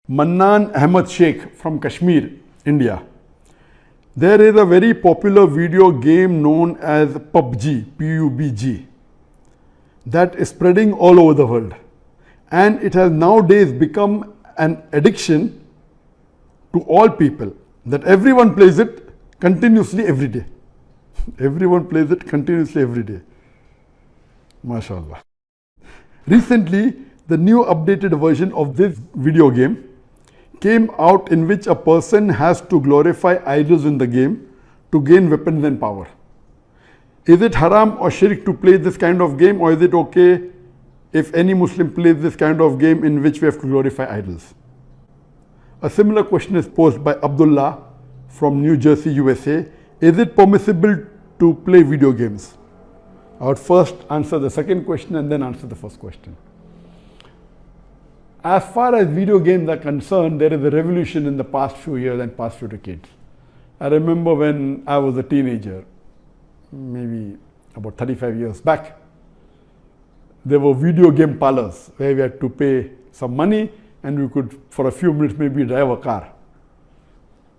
Mannan Ahmed Sheikh from Kashmir, India. There is a very popular video game known as Pubg, P-U-B-G, that is spreading all over the world. And it has nowadays become an addiction to all people, that everyone plays it continuously every day. Everyone plays it continuously every day. MashaAllah. Recently, the new updated version of this video game came out, in which a person has to glorify idols in the game to gain weapons and power. Is it haram or shirk to play this kind of game, or is it okay if any Muslim plays this kind of game in which we have to glorify idols? A similar question is posed by Abdullah from New Jersey, USA. Is it permissible to play video games? I would first answer the second question and then answer the first question. As far as video games are concerned, there is a revolution in the past few years and past few decades. I remember when I was a teenager, maybe about 35 years back, there were video game parlors where we had to pay some money and we could, for a few minutes, maybe drive a car.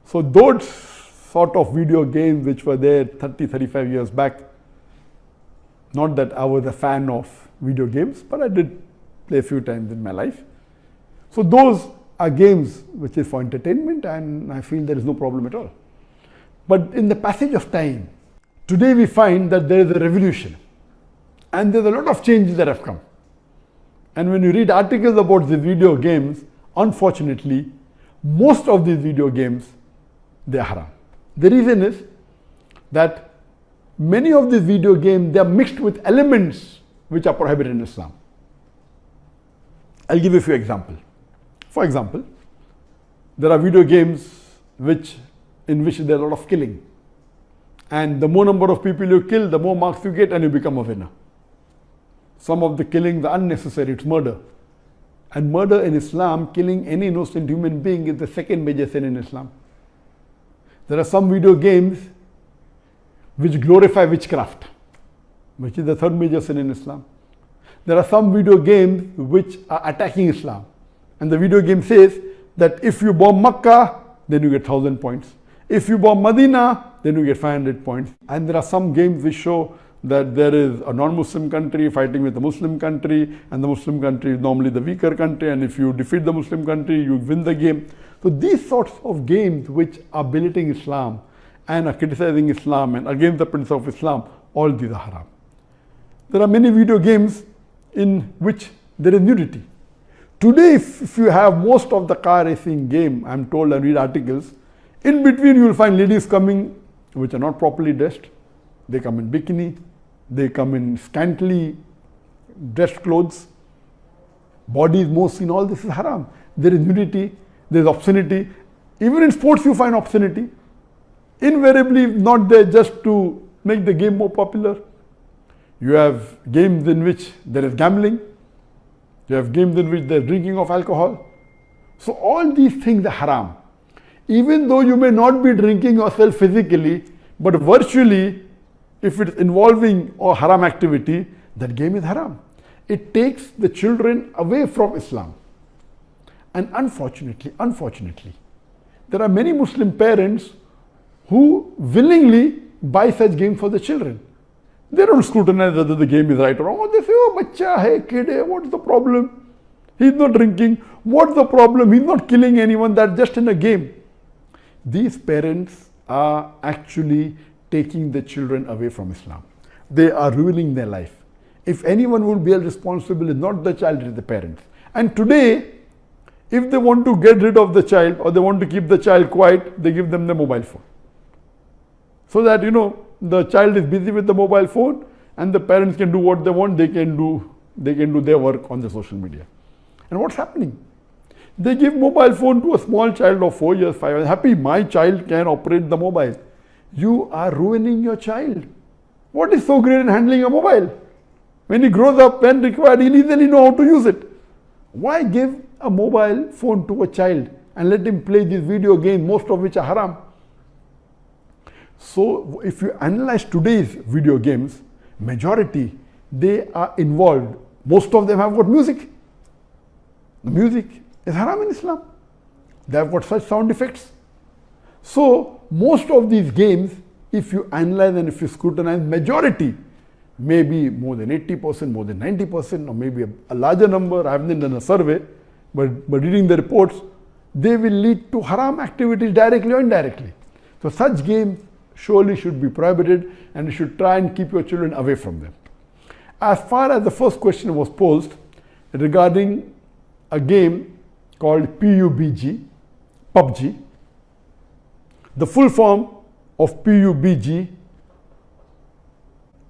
So those sort of video games which were there 30, 35 years back, not that I was a fan of video games, but I did play a few times in my life. So those are games which is for entertainment, and I feel there is no problem at all. But in the passage of time, today we find that there is a revolution and there's a lot of changes that have come. And when you read articles about the video games, unfortunately, most of these video games, they are haram. The reason is that many of these video games, they are mixed with elements which are prohibited in Islam. I'll give you a few examples. For example, there are video games in which there is a lot of killing. And the more number of people you kill, the more marks you get and you become a winner. Some of the killings are unnecessary, it's murder. And murder in Islam, killing any innocent human being, is the second major sin in Islam. There are some video games which glorify witchcraft, which is the third major sin in Islam. There are some video games which are attacking Islam. And the video game says that if you bomb Makkah, then you get 1,000 points. If you bomb Medina, then you get 500 points. And there are some games which show that there is a non-Muslim country fighting with a Muslim country, and the Muslim country is normally the weaker country, and if you defeat the Muslim country, you win the game. So these sorts of games which are belittling Islam and are criticizing Islam and against the principle of Islam, all these are haram. There are many video games in which there is nudity. Today, if you have most of the car racing game, I'm told, and read articles, in between you will find ladies coming which are not properly dressed. They come in bikini, they come in scantily dressed clothes, bodies more seen, all this is haram. There is nudity, there is obscenity. Even in sports you find obscenity. Invariably not there just to make the game more popular. You have games in which there is gambling. You have games in which there is drinking of alcohol. So all these things are haram. Even though you may not be drinking yourself physically, but virtually, if it's involving a haram activity, that game is haram. It takes the children away from Islam. And unfortunately, there are many Muslim parents who willingly buy such games for the children. They don't scrutinize whether the game is right or wrong. They say, oh, bacha hai, kid hai, what's the problem? He's not drinking. What's the problem? He's not killing anyone. That's just in a game. These parents are actually taking the children away from Islam. They are ruining their life. If anyone will be held responsible, it's not the child, it's the parents. And today, if they want to get rid of the child or they want to keep the child quiet, they give them the mobile phone. So that, the child is busy with the mobile phone and the parents can do what they want. They can do their work on the social media. And what's happening? They give mobile phone to a small child of 4 years, 5 years. Happy, my child can operate the mobile. You are ruining your child. What is so great in handling a mobile? When he grows up, when required, he'll easily know how to use it. Why give a mobile phone to a child and let him play these video games, most of which are haram? So if you analyze today's video games, majority, they are involved. Most of them have got music. The music is haram in Islam. They have got such sound effects. So most of these games, if you analyze and if you scrutinize, majority, maybe more than 80%, more than 90%, or maybe a larger number, I haven't done a survey, but reading the reports, they will lead to haram activities directly or indirectly. So such games surely should be prohibited, and you should try and keep your children away from them. As far as the first question was posed regarding a game called PUBG, the full form of PUBG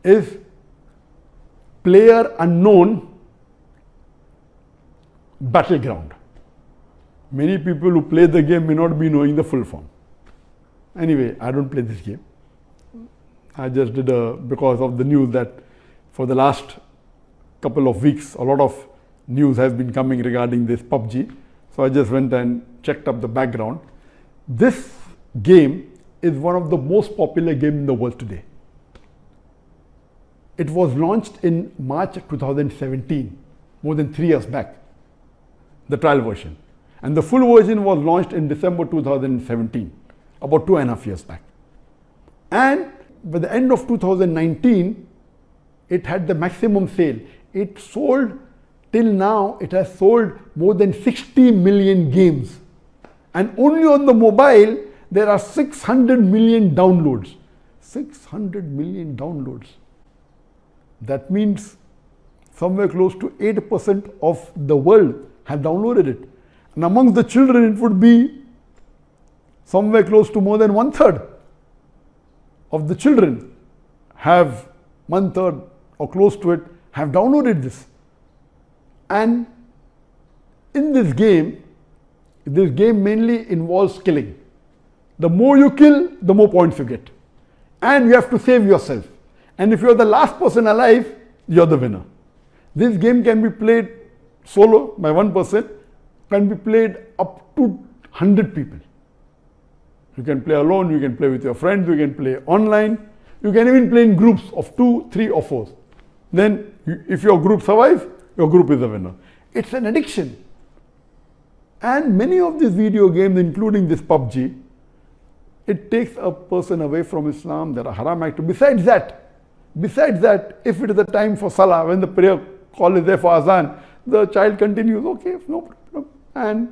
is Player Unknown Battleground. Many people who play the game may not be knowing the full form. Anyway, I don't play this game. I just did because of the news that for the last couple of weeks, a lot of news has been coming regarding this Pubg. So I just went and checked up the background. This game is one of the most popular games in the world today. It was launched in March 2017, more than 3 years back, the trial version. And the full version was launched in December 2017, about 2.5 years back. And by the end of 2019, it had the maximum sale. It sold, till now, it has sold more than 60 million games. And only on the mobile, there are 600 million downloads. 600 million downloads. That means somewhere close to 8% of the world have downloaded it. And amongst the children, it would be somewhere close to more than 1/3 of the children have 1/3 or close to it have downloaded this. And in this game mainly involves killing. The more you kill, the more points you get. And you have to save yourself. And if you're the last person alive, you're the winner. This game can be played solo by one person, can be played up to 100 people. You can play alone, you can play with your friends, you can play online, you can even play in groups of 2, 3 or 4. Then if your group survives, your group is the winner. It's an addiction. And many of these video games, including this Pubg, it takes a person away from Islam. There are haram activities. Besides that, if it is the time for Salah, when the prayer call is there for Azan, the child continues, okay, no problem, and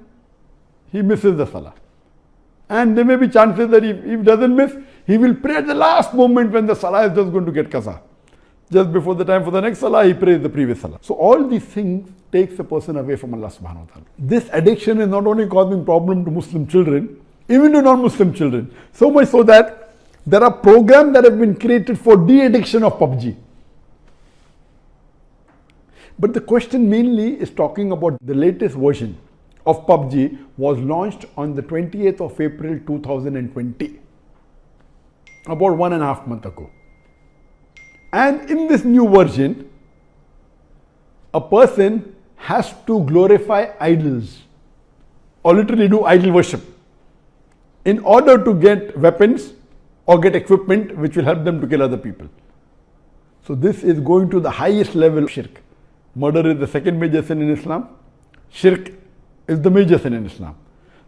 he misses the Salah. And there may be chances that if he doesn't miss, he will pray at the last moment when the Salah is just going to get qaza. Just before the time for the next Salah, he prays the previous Salah. So all these things takes a person away from Allah subhanahu wa ta'ala. This addiction is not only causing problem to Muslim children, even to non-Muslim children. So much so that there are programs that have been created for de-addiction of Pubg. But the question mainly is talking about the latest version of Pubg was launched on the 28th of April 2020, about 1.5 months ago. And in this new version, a person has to glorify idols or literally do idol worship in order to get weapons or get equipment which will help them to kill other people. So this is going to the highest level of shirk. Murder is the second major sin in Islam. Shirk is the major sin in Islam.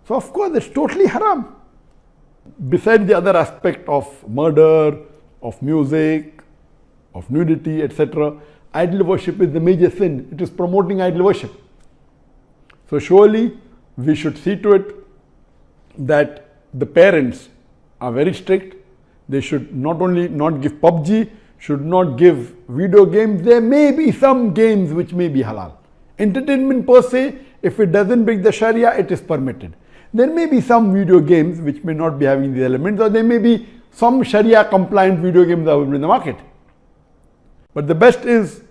So of course it's totally haram. Besides the other aspect of murder, of music, of nudity, etc., idol worship is the major sin. It is promoting idol worship. So surely we should see to it that the parents are very strict. They should not only not give Pubg, should not give video games. There may be some games which may be halal. Entertainment per se, if it doesn't break the Sharia, it is permitted. There may be some video games which may not be having these elements, or there may be some Sharia compliant video games available in the market. But the best is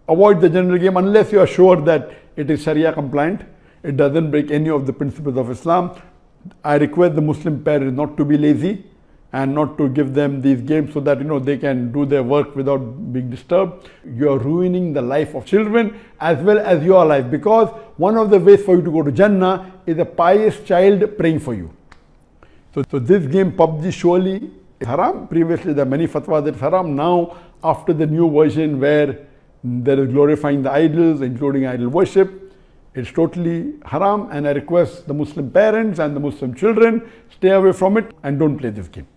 avoid the general game unless you are sure that it is Sharia compliant. It doesn't break any of the principles of Islam. I request the Muslim parents not to be lazy and not to give them these games so that they can do their work without being disturbed. You are ruining the life of children as well as your life, because one of the ways for you to go to Jannah is a pious child praying for you. So this game Pubg surely is haram. Previously there are many fatwas that it's haram. Now after the new version where there is glorifying the idols, including idol worship, It's totally haram, and I request the Muslim parents and the Muslim children, stay away from it and don't play this game.